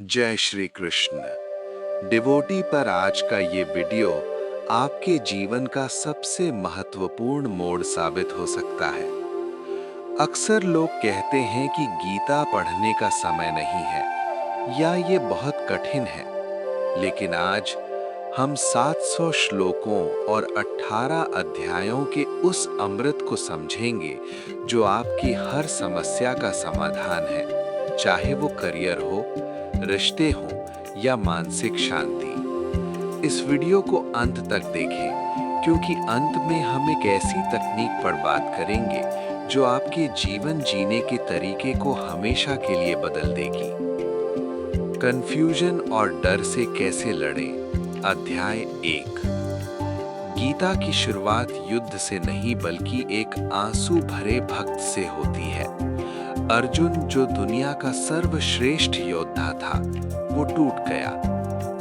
जय श्री कृष्ण। डिवोटी पर आज का ये वीडियो आपके जीवन का सबसे महत्वपूर्ण मोड़ साबित हो सकता है। अक्सर लोग कहते हैं कि गीता पढ़ने का समय नहीं है या ये बहुत कठिन है, लेकिन आज हम 700 श्लोकों और 18 अध्यायों के उस अमृत को समझेंगे जो आपकी हर समस्या का समाधान है, चाहे वो करियर हो, रिश्ते हों या मानसिक शांति। इस वीडियो को अंत तक देखें, क्योंकि अंत में हम एक ऐसी तकनीक पर बात करेंगे जो आपके जीवन जीने के तरीके को हमेशा के लिए बदल देगी। कंफ्यूजन और डर से कैसे लड़ें। अध्याय 1। गीता की शुरुआत युद्ध से नहीं बल्कि एक आंसू भरे भक्त से होती है। अर्जुन, जो दुनिया का सर्वश्रेष्ठ योद्धा था, वो टूट गया।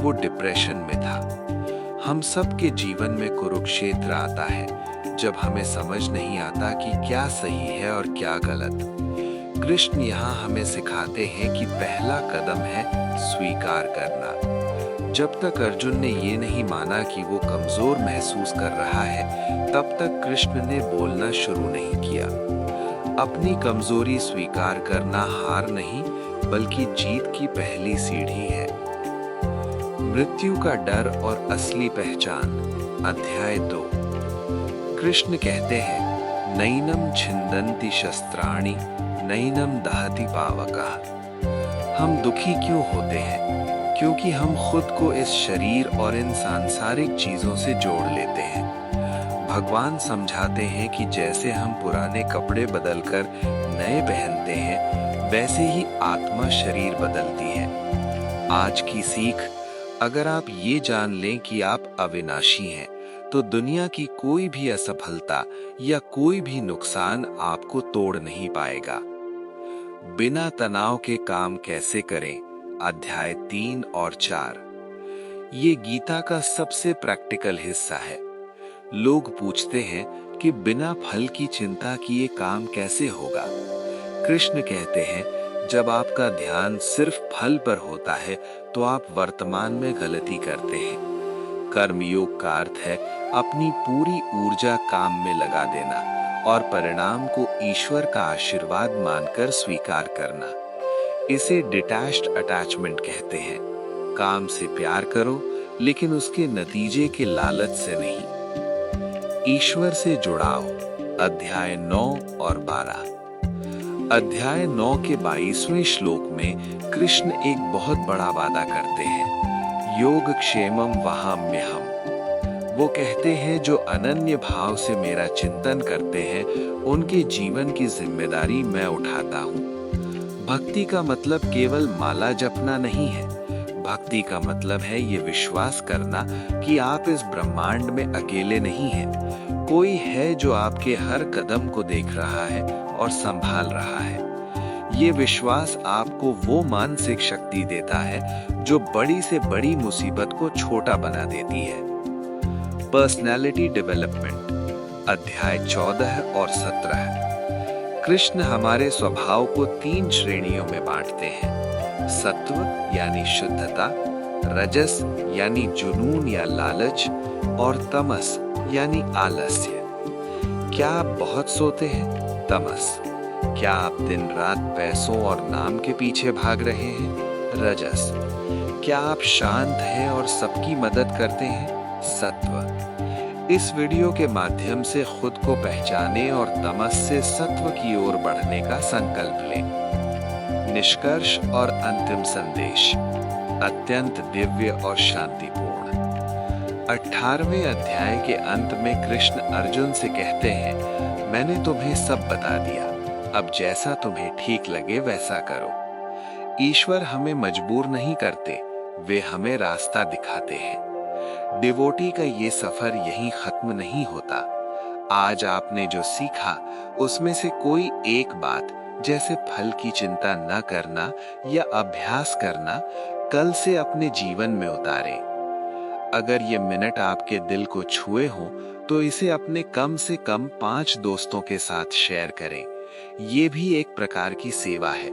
वो डिप्रेशन में था। हम सबके जीवन में कुरुक्षेत्र आता है जब हमें समझ नहीं आता कि क्या सही है और क्या गलत। कृष्ण यहाँ हमें सिखाते हैं कि पहला कदम है स्वीकार करना। जब तक अर्जुन ने ये नहीं माना कि वो कमजोर महसूस कर रहा है, तब तक कृष्ण ने बोलना शुरू नहीं किया। अपनी कमजोरी स्वीकार करना हार नहीं, बल्कि जीत की पहली सीढ़ी है। मृत्यु का डर और असली पहचान। अध्याय 2। कृष्ण कहते हैं, नैनम छिन्दन्ति शस्त्राणि नैनम दहति पावकः। हम दुखी क्यों होते हैं? क्योंकि हम खुद को इस शरीर और इन सांसारिक चीजों से जोड़ लेते हैं। भगवान समझाते हैं कि जैसे हम पुराने कपड़े बदलकर नए पहनते हैं, वैसे ही आत्मा शरीर बदलती है। आज की सीख, अगर आप ये जान लें कि आप अविनाशी हैं, तो दुनिया की कोई भी असफलता या कोई भी नुकसान आपको तोड़ नहीं पाएगा। बिना तनाव के काम कैसे करें। अध्याय 3 और 4। ये गीता का सबसे प्रैक्टिकल हिस्सा है। लोग पूछते हैं कि बिना फल की चिंता किए काम कैसे होगा। कृष्ण कहते हैं, जब आपका ध्यान सिर्फ फल पर होता है तो आप वर्तमान में गलती करते हैं। कर्मयोग का अर्थ है अपनी पूरी ऊर्जा काम में लगा देना और परिणाम को ईश्वर का आशीर्वाद मानकर स्वीकार करना। इसे डिटैच्ड अटैचमेंट कहते हैं। काम से प्यार करो, लेकिन उसके नतीजे के लालच से नहीं। ईश्वर से जुड़ाव। अध्याय 9 और 12। अध्याय 9 के 22वें श्लोक में कृष्ण एक बहुत बड़ा वादा करते हैं, योग क्षेमम वहाम्यहम्। वो कहते हैं, जो अनन्य भाव से मेरा चिंतन करते हैं, उनके जीवन की जिम्मेदारी मैं उठाता हूँ। भक्ति का मतलब केवल माला जपना नहीं है। भक्ति का मतलब है ये विश्वास करना कि आप इस ब्रह्मांड में अकेले नहीं हैं। कोई है जो आपके हर कदम को देख रहा है और संभाल रहा है। ये विश्वास आपको वो मानसिक शक्ति देता है जो बड़ी से बड़ी मुसीबत को छोटा बना देती है। Personality development. अध्याय 14 और 17। कृष्ण हमारे स्वभाव को 3 श्रेणियों में बांटते हैं। सत्व यानी शुद्धता, रजस यानी जुनून या लालच, और तमस यानी आलस्य। क्या आप बहुत सोते हैं? तमस। क्या आप दिन रात पैसों और नाम के पीछे भाग रहे हैं? रजस। क्या आप शांत हैं और सबकी मदद करते हैं? सत्व। इस वीडियो के माध्यम से खुद को पहचानें और तमस से सत्व की ओर बढ़ने का संकल्प लें। निष्कर्ष और अंतिम संदेश। अत्यंत दिव्य और शांतिपूर्ण। 18वें अध्याय के अंत में कृष्ण अर्जुन से कहते हैं, मैंने तुम्हें सब बता दिया, अब जैसा तुम्हें ठीक लगे वैसा करो। ईश्वर हमें मजबूर नहीं करते, वे हमें रास्ता दिखाते हैं। डिवोटी का ये सफर यहीं खत्म नहीं होता। आज आपने जो सीखा, उसमें से कोई एक बात, जैसे फल की चिंता न करना या अभ्यास करना, कल से अपने जीवन में उतारें। अगर ये मिनट आपके दिल को छुए हों, तो इसे अपने कम से कम 5 दोस्तों के साथ शेयर करें। ये भी एक प्रकार की सेवा है।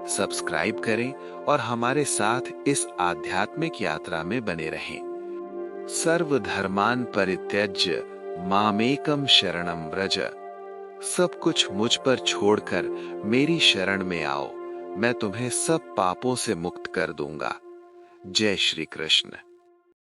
सब्सक्राइब करें और हमारे साथ इस आध्यात्मिक यात्रा में बने रहें। सर्वधर्मान् परित्यज्य मामेकम शरणम व्रज। सब कुछ मुझ पर छोड़कर मेरी शरण में आओ, मैं तुम्हें सब पापों से मुक्त कर दूंगा। जय श्री कृष्ण।